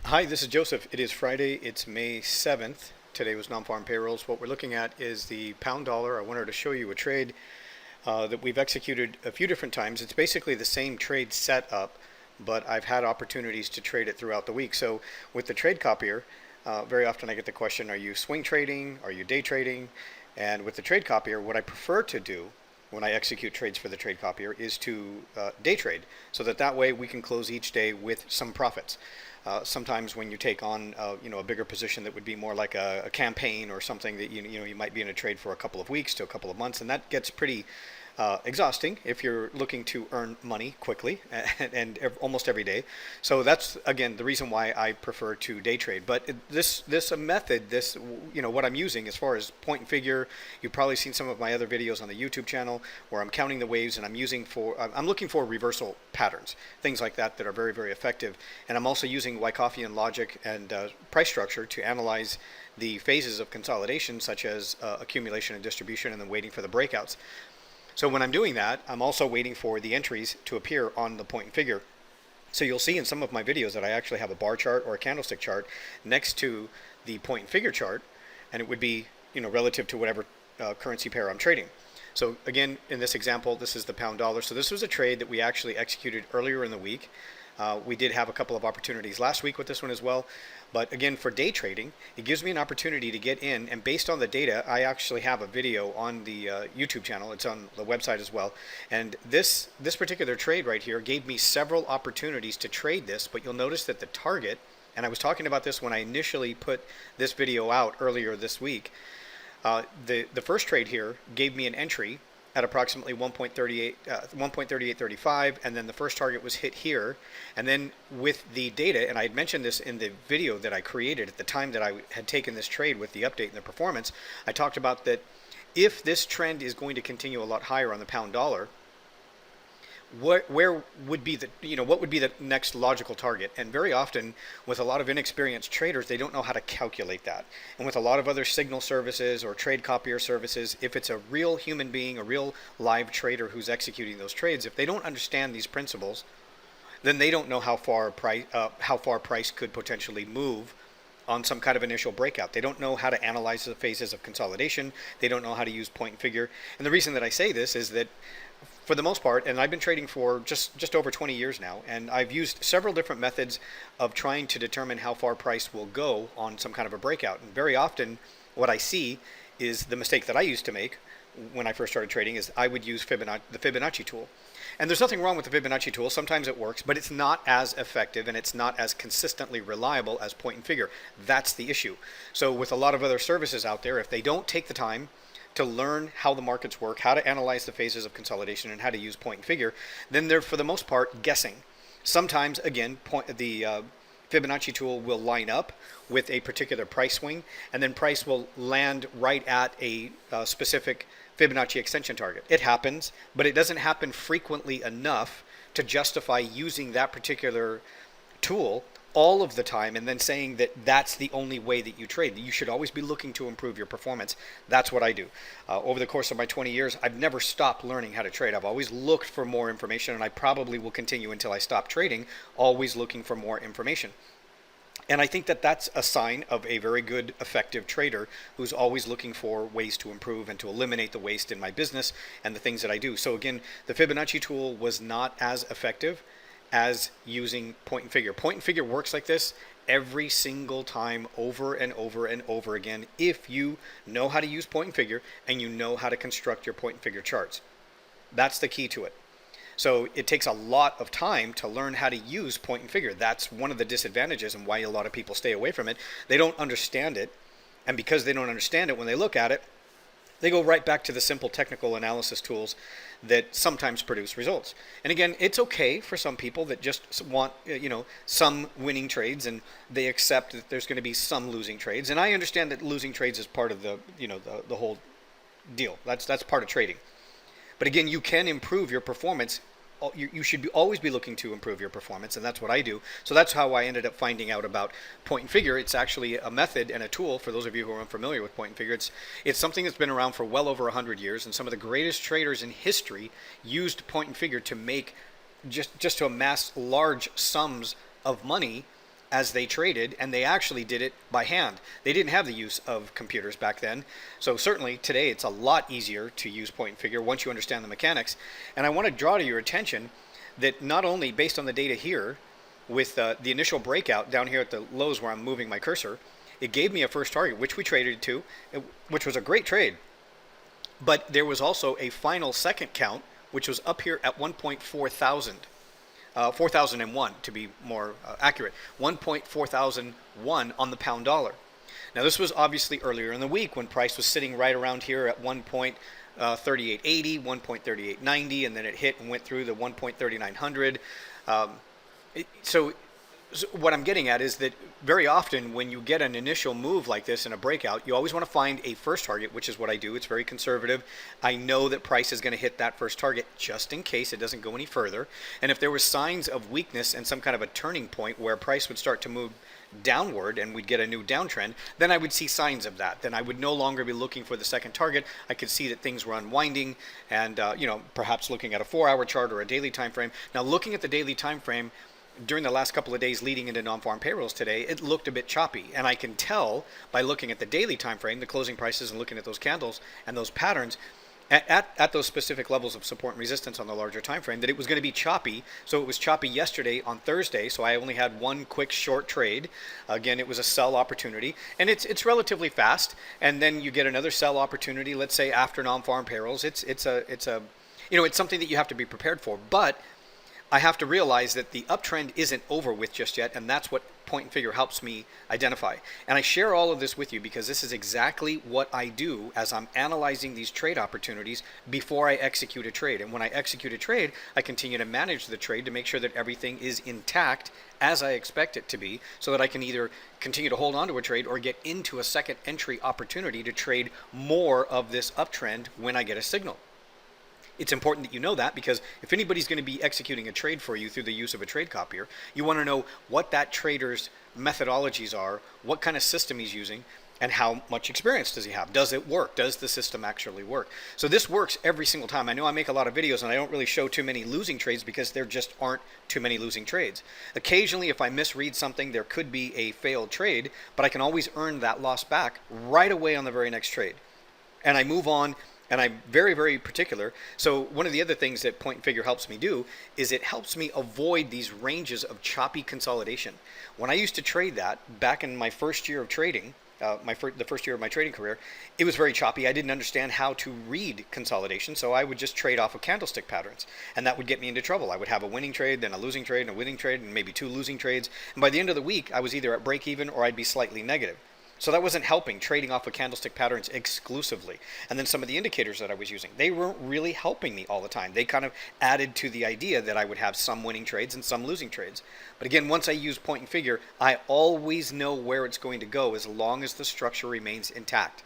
Hi, this is Joseph. It is Friday. It's May 7th. Today was non-farm payrolls. What we're looking at is the pound dollar. I wanted to show you a trade that we've executed a few different times. It's basically the same trade setup, but I've had opportunities to trade it throughout the week. So with the trade copier, very often I get the question, are you swing trading? Are you day trading? And with the trade copier, what I prefer to do when I execute trades for the trade copier is to day trade, so that way we can close each day with some profits. Sometimes when you take on a bigger position that would be more like a campaign or something that you might be in a trade for a couple of weeks to a couple of months, and that gets pretty exhausting if you're looking to earn money quickly and almost every day. So that's again the reason why I prefer to day trade. But this method, what I'm using as far as point and figure, you've probably seen some of my other videos on the YouTube channel where I'm counting the waves, and I'm looking for reversal patterns, things like that are very, very effective. And I'm also using Wyckofian logic and price structure to analyze the phases of consolidation, such as accumulation and distribution, and then waiting for the breakouts. So when I'm doing that, I'm also waiting for the entries to appear on the point and figure. So you'll see in some of my videos that I actually have a bar chart or a candlestick chart next to the point and figure chart, and it would be relative to whatever currency pair I'm trading. So again, in this example, this is the pound dollar. So this was a trade that we actually executed earlier in the week. We did have a couple of opportunities last week with this one as well. But again, for day trading, it gives me an opportunity to get in, and based on the data, I actually have a video on the YouTube channel. It's on the website as well. And this particular trade right here gave me several opportunities to trade this, but you'll notice that the target, and I was talking about this when I initially put this video out earlier this week, the first trade here gave me an entry at approximately 1.3835, and then the first target was hit here. And then with the data, and I had mentioned this in the video that I created at the time that I had taken this trade with the update and the performance, I talked about that if this trend is going to continue a lot higher on the pound dollar, where would be what would be the next logical target? And very often with a lot of inexperienced traders, they don't know how to calculate that. And with a lot of other signal services or trade copier services, if it's a real human being, a real live trader who's executing those trades, if they don't understand these principles, then they don't know how far price could potentially move on some kind of initial breakout. They don't know how to analyze the phases of consolidation. They don't know how to use point and figure. And the reason that I say this is that for the most part, and I've been trading for just over 20 years now, and I've used several different methods of trying to determine how far price will go on some kind of a breakout. And very often what I see is the mistake that I used to make when I first started trading is I would use the Fibonacci tool. And there's nothing wrong with the Fibonacci tool. Sometimes it works, but it's not as effective and it's not as consistently reliable as point and figure. That's the issue. So with a lot of other services out there, if they don't take the time to learn how the markets work, how to analyze the phases of consolidation, and how to use point and figure, then they're for the most part guessing. Sometimes, again, the Fibonacci tool will line up with a particular price swing, and then price will land right at a specific Fibonacci extension target. It happens, but it doesn't happen frequently enough to justify using that particular tool all of the time and then saying that that's the only way that you trade. You should always be looking to improve your performance. That's what I do. Over the course of my 20 years, I've never stopped learning how to trade. I've always looked for more information, and I probably will continue until I stop trading, always looking for more information. And I think that that's a sign of a very good, effective trader who's always looking for ways to improve and to eliminate the waste in my business and the things that I do. So again, the Fibonacci tool was not as effective as using point and figure. Point and figure works like this every single time, over and over and over again, if you know how to use point and figure and you know how to construct your point and figure charts. That's the key to it. So it takes a lot of time to learn how to use point and figure. That's one of the disadvantages and why a lot of people stay away from it. They don't understand it, and because they don't understand it, when they look at it, they go right back to the simple technical analysis tools that sometimes produce results. And again, it's okay for some people that just want, some winning trades, and they accept that there's going to be some losing trades. And I understand that losing trades is part of the whole deal. That's part of trading. But again, you can improve your performance. You should always be looking to improve your performance, and that's what I do. So that's how I ended up finding out about point and figure. It's actually a method and a tool for those of you who are unfamiliar with point and figure. It's something that's been around for well over 100 years, and some of the greatest traders in history used point and figure to make just to amass large sums of money as they traded, and they actually did it by hand. They didn't have the use of computers back then. So certainly today it's a lot easier to use point and figure once you understand the mechanics. And I want to draw to your attention that not only based on the data here, with the initial breakout down here at the lows where I'm moving my cursor, it gave me a first target, which we traded to, which was a great trade. But there was also a final second count, which was up here at 4,001 to be more accurate, 1.4001 on the pound dollar. Now this was obviously earlier in the week when price was sitting right around here at 1.3880, 1.3890, and then it hit and went through the 1.3900. So what I'm getting at is that very often when you get an initial move like this in a breakout, you always want to find a first target, which is what I do. It's very conservative. I know that price is going to hit that first target just in case it doesn't go any further. And if there were signs of weakness and some kind of a turning point where price would start to move downward and we'd get a new downtrend, then I would see signs of that. Then I would no longer be looking for the second target. I could see that things were unwinding and, perhaps looking at a 4-hour chart or a daily time frame. Now, looking at the daily time frame, during the last couple of days leading into non-farm payrolls today, it looked a bit choppy. And I can tell by looking at the daily time frame, the closing prices, and looking at those candles and those patterns at those specific levels of support and resistance on the larger time frame, that it was going to be choppy. So it was choppy yesterday on Thursday, so I only had one quick short trade. Again, it was a sell opportunity, and it's relatively fast. And then you get another sell opportunity, let's say after non-farm payrolls. It's something that you have to be prepared for. But I have to realize that the uptrend isn't over with just yet, and that's what point and figure helps me identify. And I share all of this with you because this is exactly what I do as I'm analyzing these trade opportunities before I execute a trade. And when I execute a trade, I continue to manage the trade to make sure that everything is intact as I expect it to be, so that I can either continue to hold on to a trade or get into a second entry opportunity to trade more of this uptrend when I get a signal. It's important that you know that, because if anybody's going to be executing a trade for you through the use of a trade copier, you want to know what that trader's methodologies are, what kind of system he's using, and how much experience does he have. Does it work? Does the system actually work? So this works every single time. I know I make a lot of videos and I don't really show too many losing trades because there just aren't too many losing trades. Occasionally, if I misread something, there could be a failed trade, but I can always earn that loss back right away on the very next trade. And I move on. And I'm very, very particular. So one of the other things that point and figure helps me do is it helps me avoid these ranges of choppy consolidation. When I used to trade that back in my first year of trading, the first year of my trading career, it was very choppy. I didn't understand how to read consolidation, so I would just trade off of candlestick patterns, and that would get me into trouble. I would have a winning trade, then a losing trade, and a winning trade, and maybe two losing trades. And by the end of the week, I was either at break even or I'd be slightly negative. So that wasn't helping, trading off of candlestick patterns exclusively. And then some of the indicators that I was using, they weren't really helping me all the time. They kind of added to the idea that I would have some winning trades and some losing trades. But again, once I use point and figure, I always know where it's going to go as long as the structure remains intact.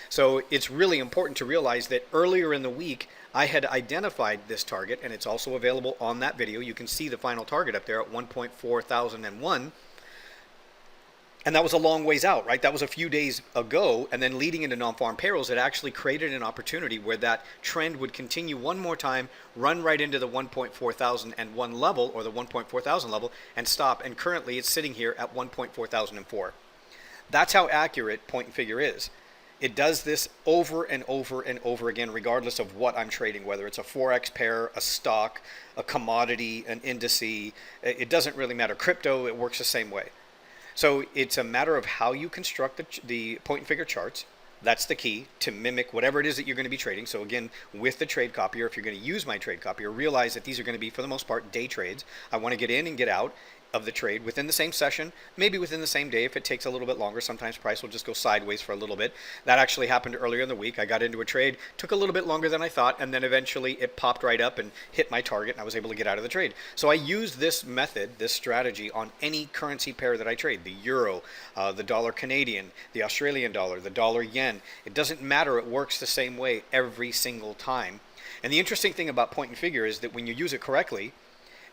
So it's really important to realize that earlier in the week, I had identified this target, and it's also available on that video. You can see the final target up there at 1.4001. And that was a long ways out, right? That was a few days ago, and then leading into non-farm payrolls, it actually created an opportunity where that trend would continue one more time, run right into the 1.4001 level, or the 1.4000 level, and stop. And currently it's sitting here at 1.4004. That's how accurate point and figure is. It does this over and over and over again, regardless of what I'm trading, whether it's a Forex pair, a stock, a commodity, an indice. It doesn't really matter. Crypto, it works the same way. So it's a matter of how you construct the point and figure charts. That's the key to mimic whatever it is that you're going to be trading. So again, with the trade copier, if you're going to use my trade copier, realize that these are going to be, for the most part, day trades. I want to get in and get out of the trade within the same session, maybe within the same day. If it takes a little bit longer, sometimes price will just go sideways for a little bit. That actually happened earlier in the week. I got into a trade, took a little bit longer than I thought, and then eventually it popped right up and hit my target, and I was able to get out of the trade. So I use this method, this strategy, on any currency pair that I trade: the euro, the dollar Canadian, the Australian dollar, the dollar yen. It doesn't matter. It works the same way every single time. And the interesting thing about point and figure is that when you use it correctly,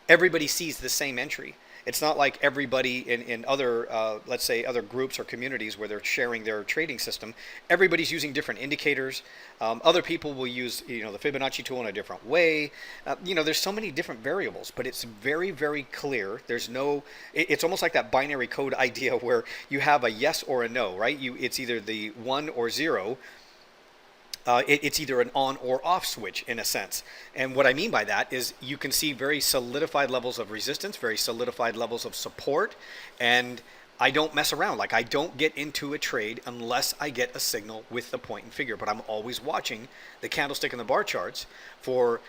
everybody sees the same entry. It's not like everybody in other, let's say, other groups or communities where they're sharing their trading system. Everybody's using different indicators. Other people will use, the Fibonacci tool in a different way. There's so many different variables, but it's very, very clear. There's no, it's almost like that binary code idea where you have a yes or a no, right? It's either the 1 or 0. It's either an on or off switch in a sense. And what I mean by that is you can see very solidified levels of resistance, very solidified levels of support, and I don't mess around. Like, I don't get into a trade unless I get a signal with the point and figure, but I'm always watching the candlestick and the bar charts for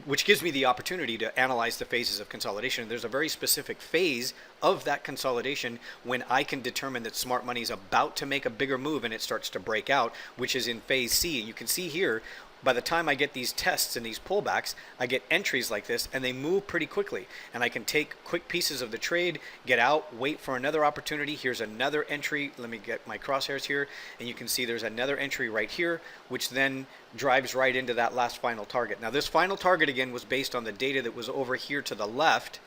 which gives me the opportunity to analyze the phases of consolidation. There's a very specific phase of that consolidation when I can determine that smart money is about to make a bigger move and it starts to break out, which is in phase C. And you can see here, by the time I get these tests and these pullbacks, I get entries like this, and they move pretty quickly. And I can take quick pieces of the trade, get out, wait for another opportunity. Here's another entry. Let me get my crosshairs here, and you can see there's another entry right here, which then drives right into that last final target. Now, this final target, again, was based on the data that was over here to the left.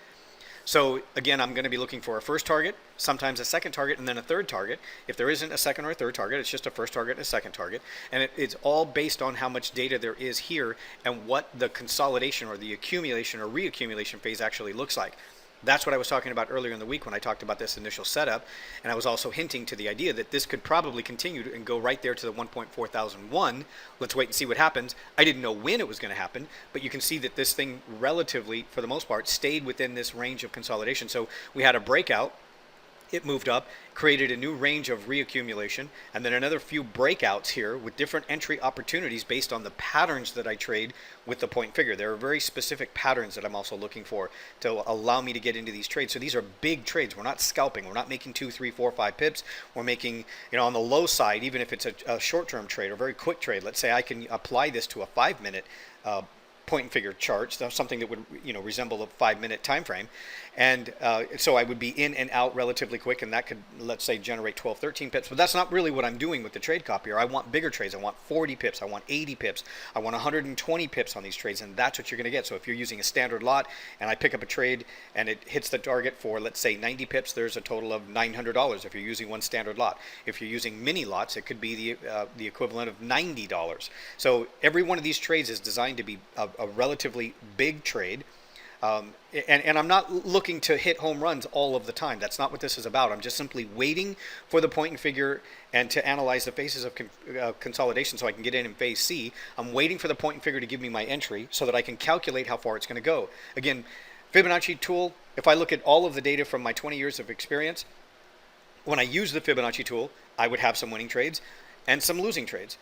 So again, I'm going to be looking for a first target, sometimes a second target, and then a third target. If there isn't a second or a third target, it's just a first target and a second target. And it's all based on how much data there is here and what the consolidation or the accumulation or reaccumulation phase actually looks like. That's what I was talking about earlier in the week when I talked about this initial setup. And I was also hinting to the idea that this could probably continue and go right there to the 1.4001. Let's wait and see what happens. I didn't know when it was going to happen, but you can see that this thing relatively, for the most part, stayed within this range of consolidation. So we had a breakout. It moved up, created a new range of reaccumulation, and then another few breakouts here with different entry opportunities based on the patterns that I trade with the point figure. There are very specific patterns that I'm also looking for to allow me to get into these trades. So these are big trades. We're not scalping. We're not making 2, 3, 4, 5 pips. We're making, on the low side, even if it's a short-term trade or very quick trade. Let's say I can apply this to a 5-minute point and figure charts, something that would resemble a 5-minute time frame, and so I would be in and out relatively quick, and that could, let's say, generate 12, 13 pips. But that's not really what I'm doing with the trade copier. I want bigger trades. I want 40 pips. I want 80 pips. I want 120 pips on these trades, and that's what you're going to get. So if you're using a standard lot and I pick up a trade and it hits the target for, let's say, 90 pips, there's a total of $900 if you're using one standard lot. If you're using mini lots, it could be the equivalent of $90. So every one of these trades is designed to be a relatively big trade. And I'm not looking to hit home runs all of the time. That's not what this is about. I'm just simply waiting for the point and figure and to analyze the phases of consolidation so I can get in phase C. I'm waiting for the point and figure to give me my entry so that I can calculate how far it's going to go. Again, Fibonacci tool, if I look at all of the data from my 20 years of experience, when I use the Fibonacci tool, I would have some winning trades and some losing trades.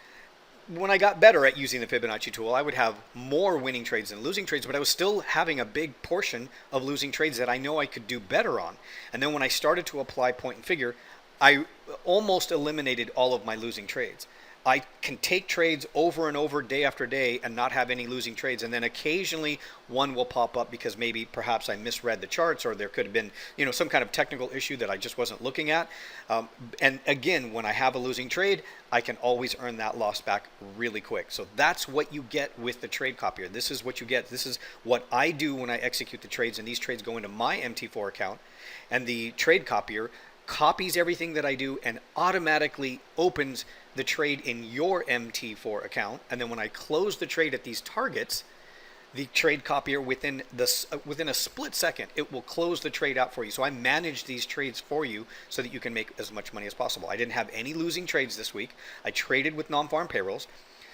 When I got better at using the Fibonacci tool, I would have more winning trades than losing trades, but I was still having a big portion of losing trades that I know I could do better on. And then when I started to apply point and figure, I almost eliminated all of my losing trades. I can take trades over and over day after day and not have any losing trades, and then occasionally one will pop up because perhaps I misread the charts, or there could have been some kind of technical issue that I just wasn't looking at. And again, when I have a losing trade, I can always earn that loss back really quick. So that's what you get with the trade copier. This is what you get. This is what I do when I execute the trades, and these trades go into my MT4 account, and the trade copier copies everything that I do and automatically opens the trade in your MT4 account. And then when I close the trade at these targets, the trade copier within a split second, it will close the trade out for you. So I manage these trades for you so that you can make as much money as possible. I didn't have any losing trades this week. I traded with non-farm payrolls.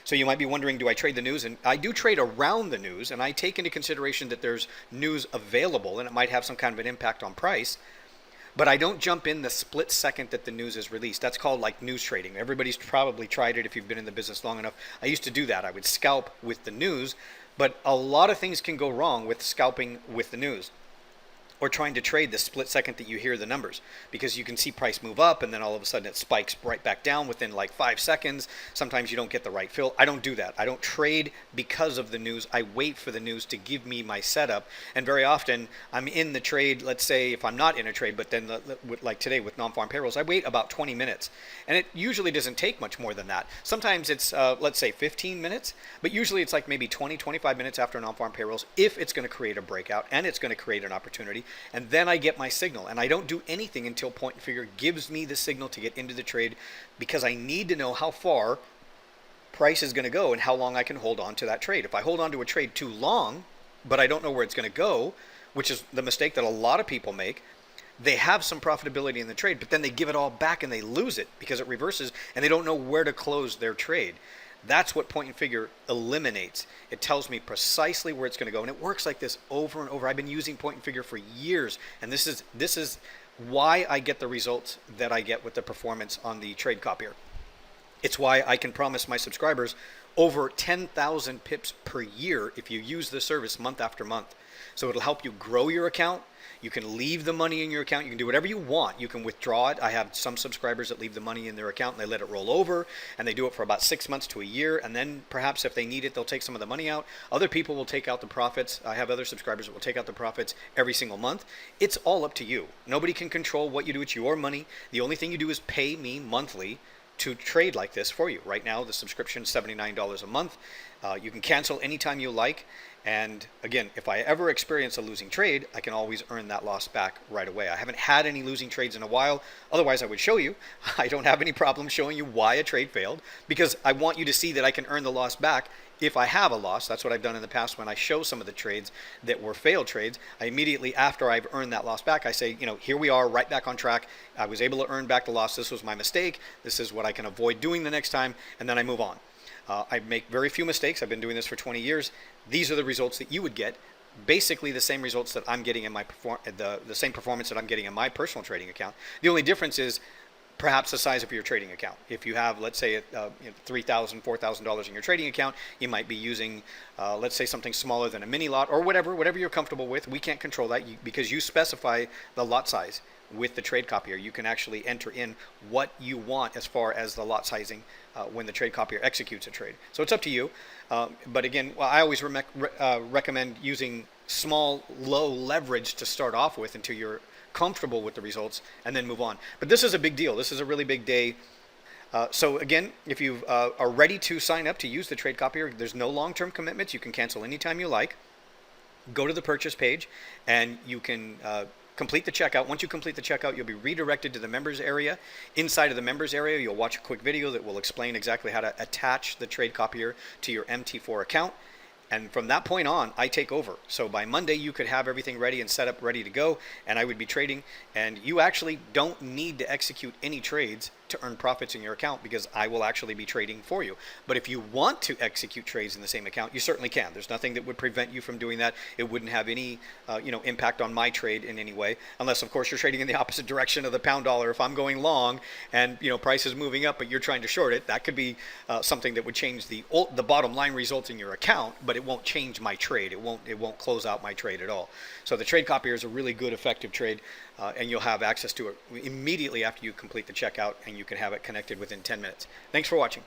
So you might be wondering, do I trade the news? And I do trade around the news, and I take into consideration that there's news available and it might have some kind of an impact on price. But I don't jump in the split second that the news is released. That's called like news trading. Everybody's probably tried it if you've been in the business long enough. I used to do that. I would scalp with the news, but a lot of things can go wrong with scalping with the news, or trying to trade the split second that you hear the numbers, because you can see price move up and then all of a sudden it spikes right back down within like 5 seconds. Sometimes you don't get the right fill. I don't do that. I don't trade because of the news. I wait for the news to give me my setup, and very often I'm in the trade. Let's say if I'm not in a trade, but then like today with non-farm payrolls, I wait about 20 minutes, and it usually doesn't take much more than that. Sometimes it's let's say 15 minutes, but usually it's like maybe 20, 25 minutes after non-farm payrolls if it's going to create a breakout and it's going to create an opportunity. and then I get my signal. And I don't do anything until Point and Figure gives me the signal to get into the trade, because I need to know how far price is going to go and how long I can hold on to that trade. If I hold on to a trade too long, but I don't know where it's going to go, which is the mistake that a lot of people make, they have some profitability in the trade, but then they give it all back and they lose it because it reverses and they don't know where to close their trade. That's what Point and Figure eliminates. It tells me precisely where it's going to go, and it works like this over and over. I've been using Point and Figure for years, and this is why I get the results that I get with the performance on the trade copier. It's why I can promise my subscribers over 10,000 pips per year if you use the service month after month. So it'll help you grow your account. You can leave the money in your account. You can do whatever you want. You can withdraw it. I have some subscribers that leave the money in their account and they let it roll over, and they do it for about 6 months to a year, and then perhaps if they need it, they'll take some of the money out. Other people will take out the profits. I have other subscribers that will take out the profits every single month. It's all up to you. Nobody can control what you do. It's your money. The only thing you do is pay me monthly to trade like this for you. Right now, the subscription is $79 a month. You can cancel anytime you like. And again, if I ever experience a losing trade, I can always earn that loss back right away. I haven't had any losing trades in a while. Otherwise, I would show you. I don't have any problem showing you why a trade failed, because I want you to see that I can earn the loss back if I have a loss. That's what I've done in the past when I show some of the trades that were failed trades. I immediately, after I've earned that loss back, I say, here we are, right back on track. I was able to earn back the loss. This was my mistake. This is what I can avoid doing the next time, and then I move on. I make very few mistakes. I've been doing this for 20 years. These are the results that you would get. Basically the same results that I'm getting in my the same performance that I'm getting in my personal trading account. The only difference is perhaps the size of your trading account. If you have, let's say, $3,000, $4,000 in your trading account, you might be using, let's say, something smaller than a mini lot or whatever you're comfortable with. We can't control that because you specify the lot size. With the trade copier, you can actually enter in what you want as far as the lot sizing when the trade copier executes a trade. So it's up to you. But again, I always recommend using small, low leverage to start off with until you're comfortable with the results, and then move on. But this is a big deal. This is a really big day. So again, if you are ready to sign up to use the trade copier, there's no long-term commitments. You can cancel anytime you like. Go to the purchase page, and you can complete the checkout. Once you complete the checkout, you'll be redirected to the members area. Inside of the members area, you'll watch a quick video that will explain exactly how to attach the trade copier to your MT4 account. And from that point on, I take over. So by Monday, you could have everything ready and set up, ready to go, and I would be trading. And you actually don't need to execute any trades to earn profits in your account, because I will actually be trading for you. But if you want to execute trades in the same account, you certainly can. There's nothing that would prevent you from doing that. It wouldn't have any impact on my trade in any way, unless of course you're trading in the opposite direction of the pound dollar. If I'm going long and price is moving up, but you're trying to short it, that could be something that would change the bottom line results in your account, but it won't change my trade. It won't close out my trade at all. So the trade copier is a really good, effective trade, and you'll have access to it immediately after you complete the checkout, and you can have it connected within 10 minutes. Thanks for watching.